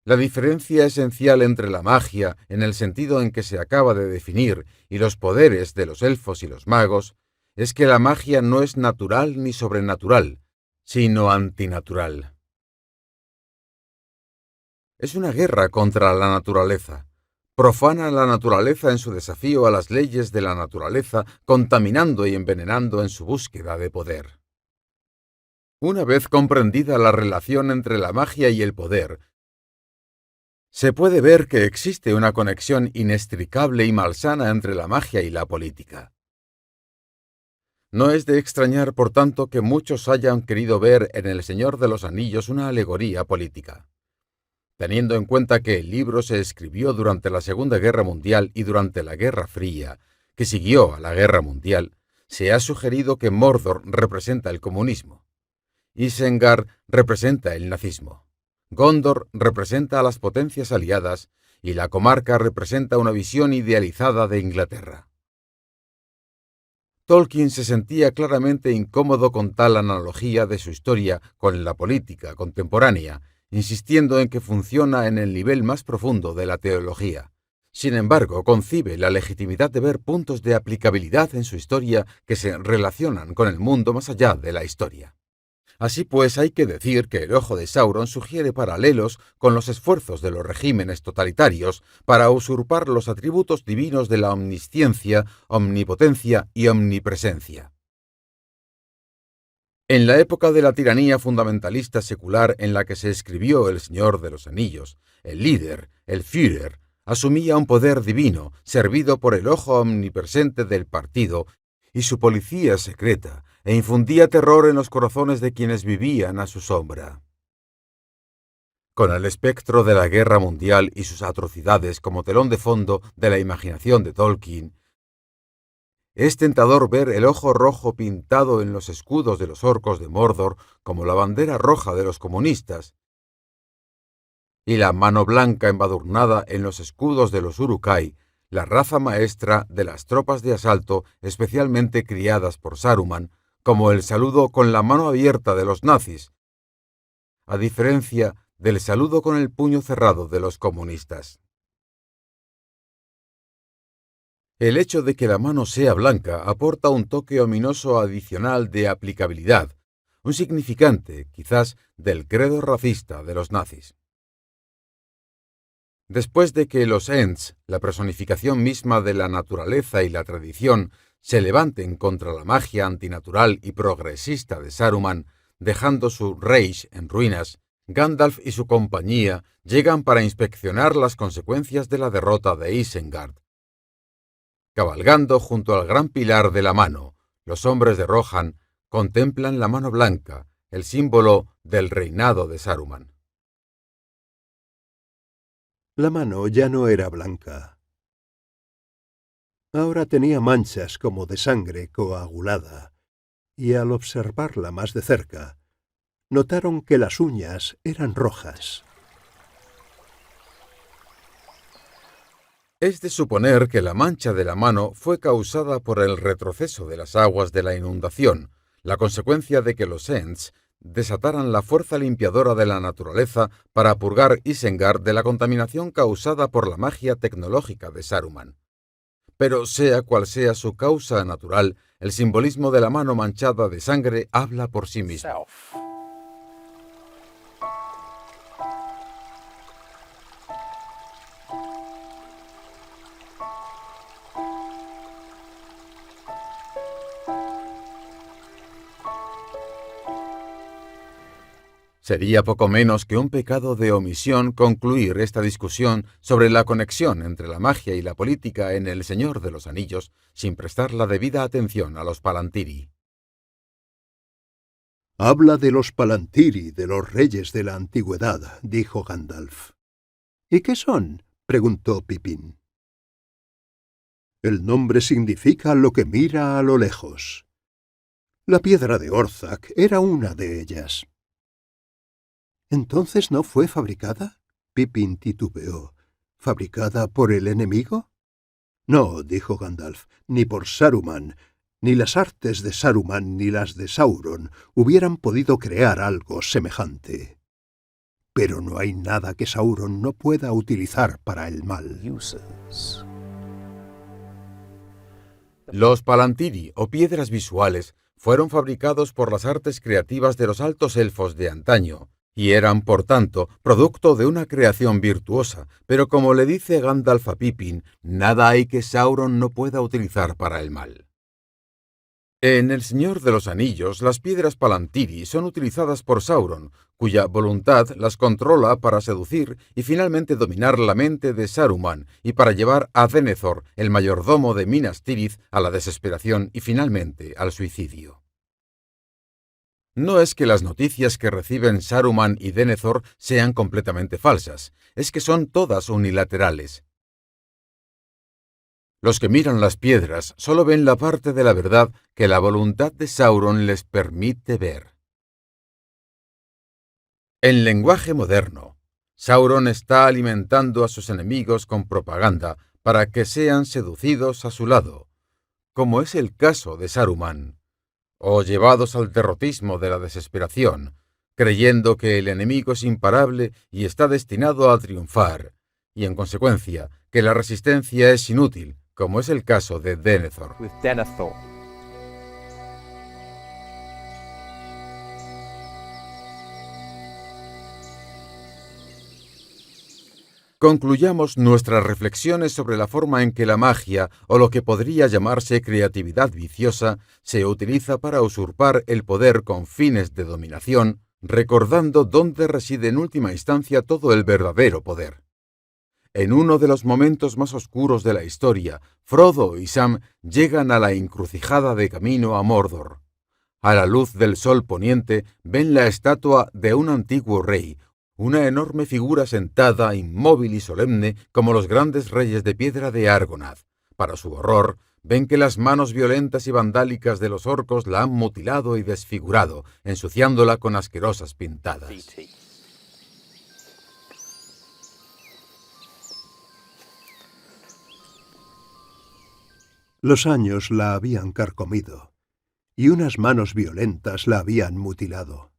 La diferencia esencial entre la magia, en el sentido en que se acaba de definir, y los poderes de los elfos y los magos, es que la magia no es natural ni sobrenatural, sino antinatural. Es una guerra contra la naturaleza. Profana la naturaleza en su desafío a las leyes de la naturaleza, contaminando y envenenando en su búsqueda de poder. Una vez comprendida la relación entre la magia y el poder, se puede ver que existe una conexión inextricable y malsana entre la magia y la política. No es de extrañar, por tanto, que muchos hayan querido ver en El Señor de los Anillos una alegoría política. Teniendo en cuenta que el libro se escribió durante la Segunda Guerra Mundial y durante la Guerra Fría, que siguió a la Guerra Mundial, se ha sugerido que Mordor representa el comunismo, Isengard representa el nazismo, Gondor representa a las potencias aliadas y la comarca representa una visión idealizada de Inglaterra. Tolkien se sentía claramente incómodo con tal analogía de su historia con la política contemporánea, insistiendo en que funciona en el nivel más profundo de la teología. Sin embargo, concibe la legitimidad de ver puntos de aplicabilidad en su historia que se relacionan con el mundo más allá de la historia. Así pues, hay que decir que el ojo de Sauron sugiere paralelos con los esfuerzos de los regímenes totalitarios para usurpar los atributos divinos de la omnisciencia, omnipotencia y omnipresencia. En la época de la tiranía fundamentalista secular en la que se escribió El Señor de los Anillos, el líder, el Führer, asumía un poder divino, servido por el ojo omnipresente del partido y su policía secreta, e infundía terror en los corazones de quienes vivían a su sombra. Con el espectro de la guerra mundial y sus atrocidades como telón de fondo de la imaginación de Tolkien, es tentador ver el ojo rojo pintado en los escudos de los orcos de Mordor como la bandera roja de los comunistas, y la mano blanca embadurnada en los escudos de los Uruk-hai, la raza maestra de las tropas de asalto especialmente criadas por Saruman, como el saludo con la mano abierta de los nazis, a diferencia del saludo con el puño cerrado de los comunistas. El hecho de que la mano sea blanca aporta un toque ominoso adicional de aplicabilidad, un significante, quizás, del credo racista de los nazis. Después de que los Ents, la personificación misma de la naturaleza y la tradición, se levanten contra la magia antinatural y progresista de Saruman, dejando su Reich en ruinas, Gandalf y su compañía llegan para inspeccionar las consecuencias de la derrota de Isengard. Cabalgando junto al gran pilar de la mano, los hombres de Rohan contemplan la mano blanca, el símbolo del reinado de Saruman. La mano ya no era blanca. Ahora tenía manchas como de sangre coagulada, y al observarla más de cerca, notaron que las uñas eran rojas. Es de suponer que la mancha de la mano fue causada por el retroceso de las aguas de la inundación, la consecuencia de que los Ents desataran la fuerza limpiadora de la naturaleza para purgar Isengard de la contaminación causada por la magia tecnológica de Saruman. Pero sea cual sea su causa natural, el simbolismo de la mano manchada de sangre habla por sí mismo. Sería poco menos que un pecado de omisión concluir esta discusión sobre la conexión entre la magia y la política en El Señor de los Anillos sin prestar la debida atención a los Palantiri. Habla de los Palantiri, de los reyes de la antigüedad, dijo Gandalf. ¿Y qué son?, preguntó Pippin. El nombre significa lo que mira a lo lejos. La piedra de Orthanc era una de ellas. ¿Entonces no fue fabricada? Pippin titubeó. ¿Fabricada por el enemigo? No, dijo Gandalf, ni por Saruman. Ni las artes de Saruman ni las de Sauron hubieran podido crear algo semejante. Pero no hay nada que Sauron no pueda utilizar para el mal. Los Palantiri, o piedras visuales, fueron fabricados por las artes creativas de los altos elfos de antaño, y eran, por tanto, producto de una creación virtuosa, pero como le dice Gandalf a Pippin, nada hay que Sauron no pueda utilizar para el mal. En El Señor de los Anillos, las piedras Palantiri son utilizadas por Sauron, cuya voluntad las controla para seducir y finalmente dominar la mente de Saruman y para llevar a Denethor, el mayordomo de Minas Tirith, a la desesperación y finalmente al suicidio. No es que las noticias que reciben Saruman y Denethor sean completamente falsas, es que son todas unilaterales. Los que miran las piedras solo ven la parte de la verdad que la voluntad de Sauron les permite ver. En lenguaje moderno, Sauron está alimentando a sus enemigos con propaganda para que sean seducidos a su lado, como es el caso de Saruman, o llevados al derrotismo de la desesperación, creyendo que el enemigo es imparable y está destinado a triunfar, y en consecuencia que la resistencia es inútil, como es el caso de Denethor. Concluyamos nuestras reflexiones sobre la forma en que la magia, o lo que podría llamarse creatividad viciosa, se utiliza para usurpar el poder con fines de dominación, recordando dónde reside en última instancia todo el verdadero poder. En uno de los momentos más oscuros de la historia, Frodo y Sam llegan a la encrucijada de camino a Mordor. A la luz del sol poniente ven la estatua de un antiguo rey, una enorme figura sentada, inmóvil y solemne, como los grandes reyes de piedra de Argonath. Para su horror, ven que las manos violentas y vandálicas de los orcos la han mutilado y desfigurado, ensuciándola con asquerosas pintadas. Los años la habían carcomido, y unas manos violentas la habían mutilado.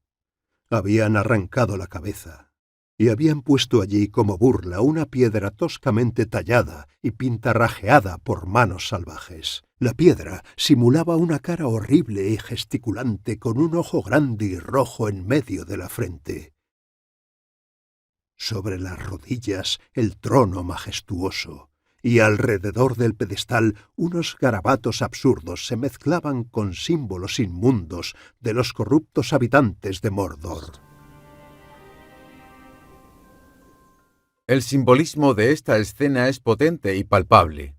Habían arrancado la cabeza, y habían puesto allí como burla una piedra toscamente tallada y pintarrajeada por manos salvajes. La piedra simulaba una cara horrible y gesticulante con un ojo grande y rojo en medio de la frente. Sobre las rodillas el trono majestuoso, y alrededor del pedestal unos garabatos absurdos se mezclaban con símbolos inmundos de los corruptos habitantes de Mordor. El simbolismo de esta escena es potente y palpable.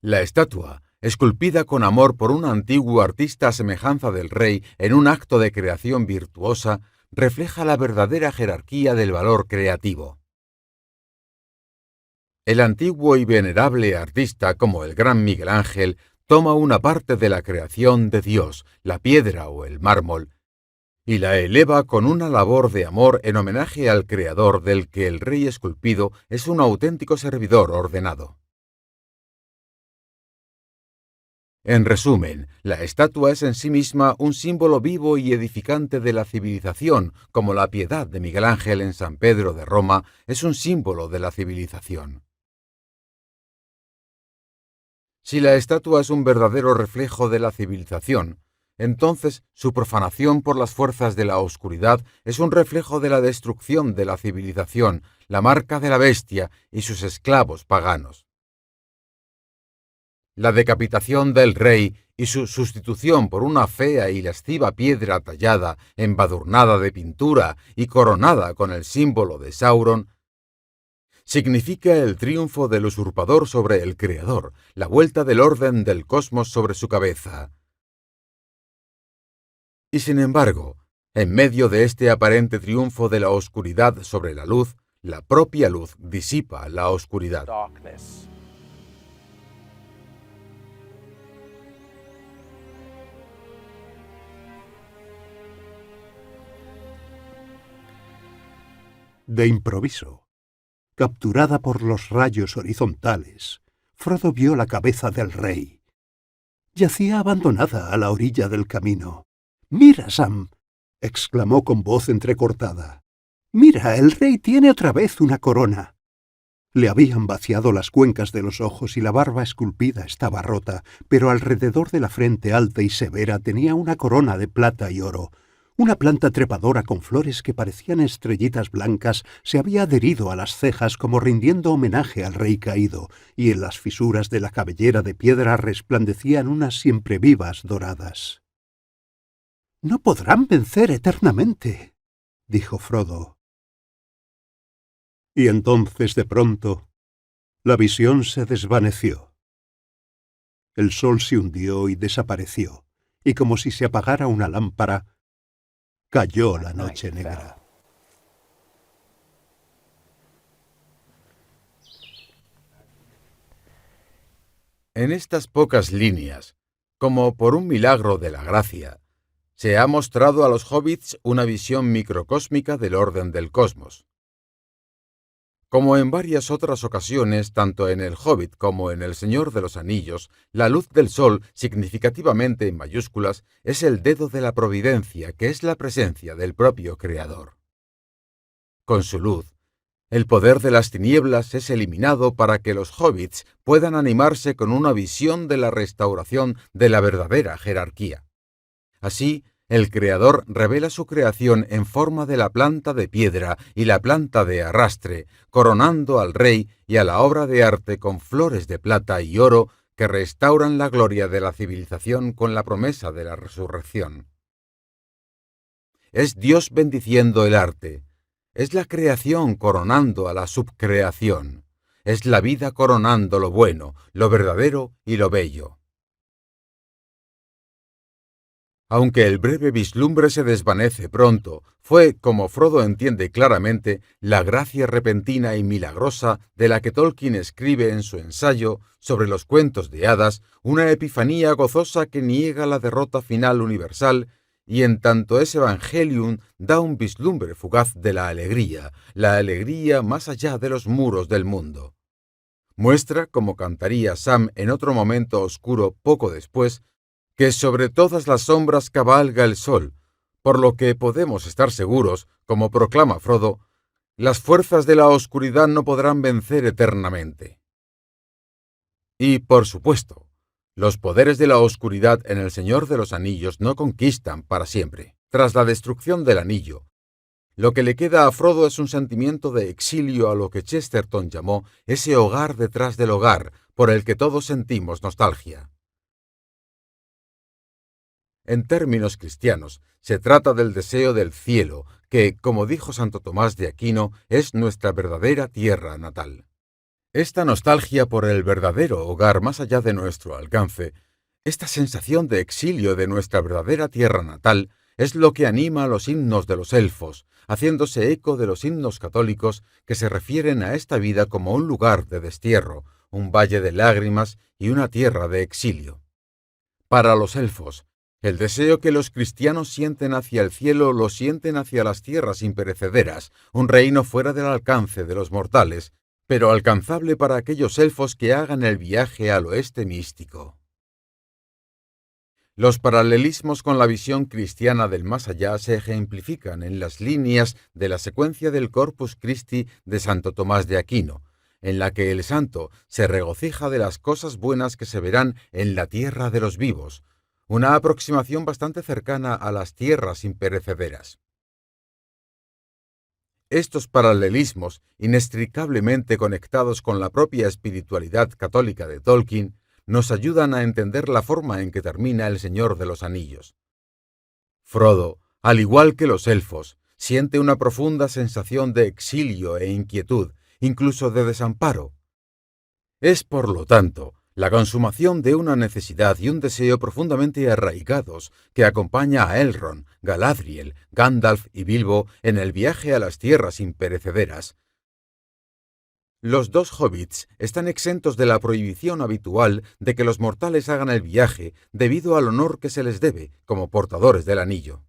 La estatua, esculpida con amor por un antiguo artista a semejanza del rey en un acto de creación virtuosa, refleja la verdadera jerarquía del valor creativo. El antiguo y venerable artista, como el gran Miguel Ángel, toma una parte de la creación de Dios, la piedra o el mármol, y la eleva con una labor de amor en homenaje al Creador del que el rey esculpido es un auténtico servidor ordenado. En resumen, la estatua es en sí misma un símbolo vivo y edificante de la civilización, como la piedad de Miguel Ángel en San Pedro de Roma es un símbolo de la civilización. Si la estatua es un verdadero reflejo de la civilización, entonces su profanación por las fuerzas de la oscuridad es un reflejo de la destrucción de la civilización, la marca de la bestia y sus esclavos paganos. La decapitación del rey y su sustitución por una fea y lasciva piedra tallada, embadurnada de pintura y coronada con el símbolo de Sauron, significa el triunfo del usurpador sobre el Creador, la vuelta del orden del cosmos sobre su cabeza. Y sin embargo, en medio de este aparente triunfo de la oscuridad sobre la luz, la propia luz disipa la oscuridad. De improviso, capturada por los rayos horizontales, Frodo vio la cabeza del rey. Yacía abandonada a la orilla del camino. «¡Mira, Sam!», exclamó con voz entrecortada. «¡Mira, el rey tiene otra vez una corona!». Le habían vaciado las cuencas de los ojos y la barba esculpida estaba rota, pero alrededor de la frente alta y severa tenía una corona de plata y oro. Una planta trepadora con flores que parecían estrellitas blancas se había adherido a las cejas como rindiendo homenaje al rey caído, y en las fisuras de la cabellera de piedra resplandecían unas siempre vivas doradas. «No podrán vencer eternamente», dijo Frodo. Y entonces, de pronto, la visión se desvaneció. El sol se hundió y desapareció, y como si se apagara una lámpara, cayó la noche negra. En estas pocas líneas, como por un milagro de la gracia, se ha mostrado a los hobbits una visión microcósmica del orden del cosmos. Como en varias otras ocasiones, tanto en El Hobbit como en El Señor de los Anillos, la luz del sol, significativamente en mayúsculas, es el dedo de la providencia, que es la presencia del propio Creador. Con su luz, el poder de las tinieblas es eliminado para que los hobbits puedan animarse con una visión de la restauración de la verdadera jerarquía. Así, el Creador revela su creación en forma de la planta de piedra y la planta de arrastre, coronando al rey y a la obra de arte con flores de plata y oro que restauran la gloria de la civilización con la promesa de la resurrección. Es Dios bendiciendo el arte, es la creación coronando a la subcreación, es la vida coronando lo bueno, lo verdadero y lo bello. Aunque el breve vislumbre se desvanece pronto, fue, como Frodo entiende claramente, la gracia repentina y milagrosa de la que Tolkien escribe en su ensayo sobre los cuentos de hadas, una epifanía gozosa que niega la derrota final universal, y en tanto es Evangelium da un vislumbre fugaz de la alegría más allá de los muros del mundo. Muestra, como cantaría Sam en otro momento oscuro poco después, que sobre todas las sombras cabalga el sol, por lo que podemos estar seguros, como proclama Frodo, las fuerzas de la oscuridad no podrán vencer eternamente. Y, por supuesto, los poderes de la oscuridad en El Señor de los Anillos no conquistan para siempre. Tras la destrucción del anillo, lo que le queda a Frodo es un sentimiento de exilio a lo que Chesterton llamó ese hogar detrás del hogar, por el que todos sentimos nostalgia. En términos cristianos, se trata del deseo del cielo, que, como dijo Santo Tomás de Aquino, es nuestra verdadera tierra natal. Esta nostalgia por el verdadero hogar más allá de nuestro alcance, esta sensación de exilio de nuestra verdadera tierra natal, es lo que anima a los himnos de los elfos, haciéndose eco de los himnos católicos que se refieren a esta vida como un lugar de destierro, un valle de lágrimas y una tierra de exilio. Para los elfos, el deseo que los cristianos sienten hacia el cielo lo sienten hacia las tierras imperecederas, un reino fuera del alcance de los mortales, pero alcanzable para aquellos elfos que hagan el viaje al oeste místico. Los paralelismos con la visión cristiana del más allá se ejemplifican en las líneas de la secuencia del Corpus Christi de Santo Tomás de Aquino, en la que el santo se regocija de las cosas buenas que se verán en la tierra de los vivos, una aproximación bastante cercana a las tierras imperecederas. Estos paralelismos, inextricablemente conectados con la propia espiritualidad católica de Tolkien, nos ayudan a entender la forma en que termina El Señor de los Anillos. Frodo, al igual que los elfos, siente una profunda sensación de exilio e inquietud, incluso de desamparo. Es, por lo tanto, la consumación de una necesidad y un deseo profundamente arraigados que acompaña a Elrond, Galadriel, Gandalf y Bilbo en el viaje a las tierras imperecederas. Los dos hobbits están exentos de la prohibición habitual de que los mortales hagan el viaje debido al honor que se les debe como portadores del anillo.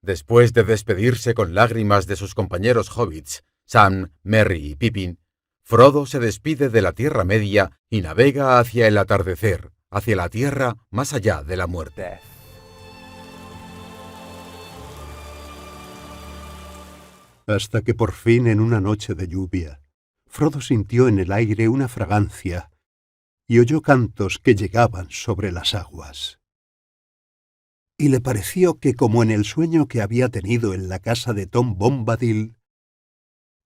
Después de despedirse con lágrimas de sus compañeros hobbits, Sam, Merry y Pippin, Frodo se despide de la Tierra Media y navega hacia el atardecer, hacia la tierra más allá de la muerte. Hasta que por fin, en una noche de lluvia, Frodo sintió en el aire una fragancia y oyó cantos que llegaban sobre las aguas. Y le pareció que, como en el sueño que había tenido en la casa de Tom Bombadil,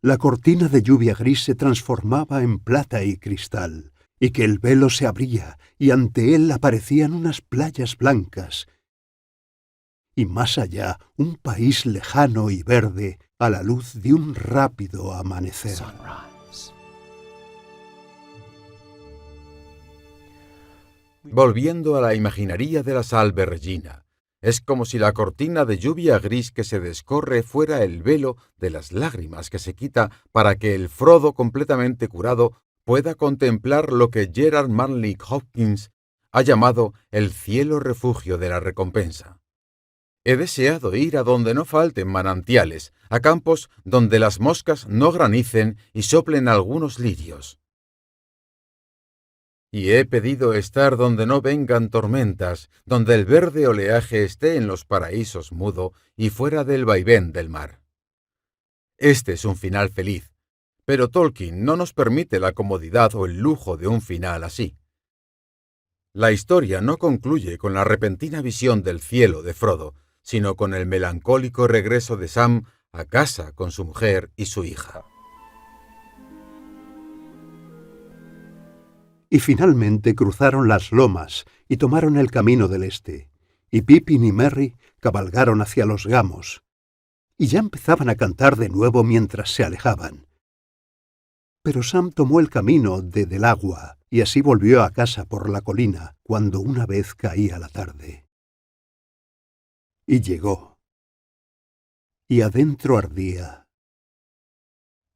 la cortina de lluvia gris se transformaba en plata y cristal, y que el velo se abría, y ante él aparecían unas playas blancas, y más allá un país lejano y verde a la luz de un rápido amanecer. Volviendo a la imaginería de la Salve Regina, es como si la cortina de lluvia gris que se descorre fuera el velo de las lágrimas que se quita para que el Frodo completamente curado pueda contemplar lo que Gerard Manley Hopkins ha llamado el cielo refugio de la recompensa. He deseado ir a donde no falten manantiales, a campos donde las moscas no granicen y soplen algunos lirios. Y he pedido estar donde no vengan tormentas, donde el verde oleaje esté en los paraísos mudo y fuera del vaivén del mar. Este es un final feliz, pero Tolkien no nos permite la comodidad o el lujo de un final así. La historia no concluye con la repentina visión del cielo de Frodo, sino con el melancólico regreso de Sam a casa con su mujer y su hija. Y finalmente cruzaron las lomas y tomaron el camino del este, y Pippin y Merry cabalgaron hacia los gamos, y ya empezaban a cantar de nuevo mientras se alejaban. Pero Sam tomó el camino de Del Agua, y así volvió a casa por la colina, cuando una vez caía la tarde. Y llegó, y adentro ardía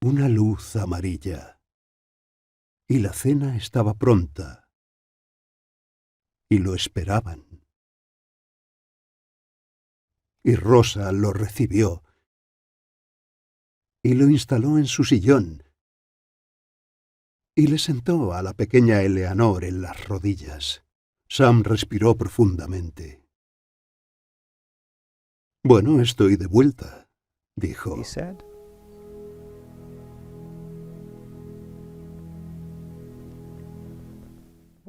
una luz amarilla, y la cena estaba pronta, y lo esperaban. Y Rosa lo recibió, y lo instaló en su sillón, y le sentó a la pequeña Eleanor en las rodillas. Sam respiró profundamente. «Bueno, estoy de vuelta», dijo. he said.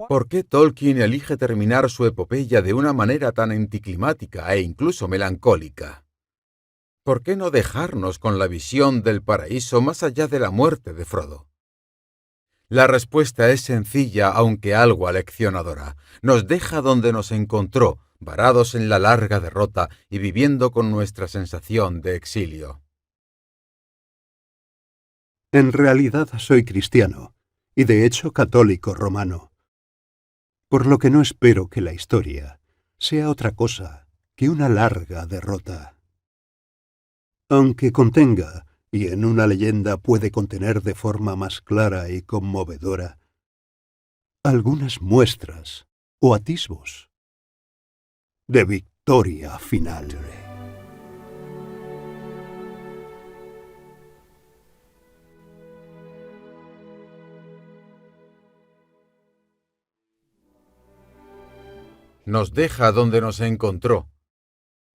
¿Por qué Tolkien elige terminar su epopeya de una manera tan anticlimática e incluso melancólica? ¿Por qué no dejarnos con la visión del paraíso más allá de la muerte de Frodo? La respuesta es sencilla, aunque algo aleccionadora. Nos deja donde nos encontró, varados en la larga derrota y viviendo con nuestra sensación de exilio. En realidad soy cristiano, y de hecho católico romano, por lo que no espero que la historia sea otra cosa que una larga derrota. Aunque contenga, y en una leyenda puede contener de forma más clara y conmovedora, algunas muestras o atisbos de victoria final. Nos deja donde nos encontró,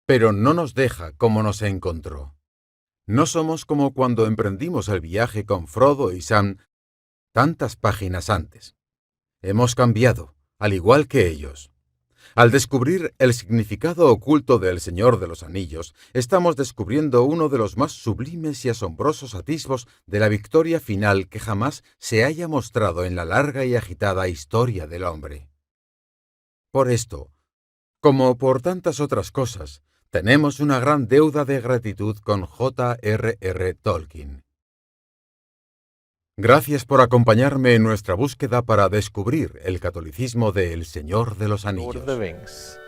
pero no nos deja como nos encontró. No somos como cuando emprendimos el viaje con Frodo y Sam tantas páginas antes. Hemos cambiado, al igual que ellos. Al descubrir el significado oculto del Señor de los Anillos, estamos descubriendo uno de los más sublimes y asombrosos atisbos de la victoria final que jamás se haya mostrado en la larga y agitada historia del hombre. Por esto, como por tantas otras cosas, tenemos una gran deuda de gratitud con J.R.R. Tolkien. Gracias por acompañarme en nuestra búsqueda para descubrir el catolicismo de El Señor de los Lord of the Anillos. Rings.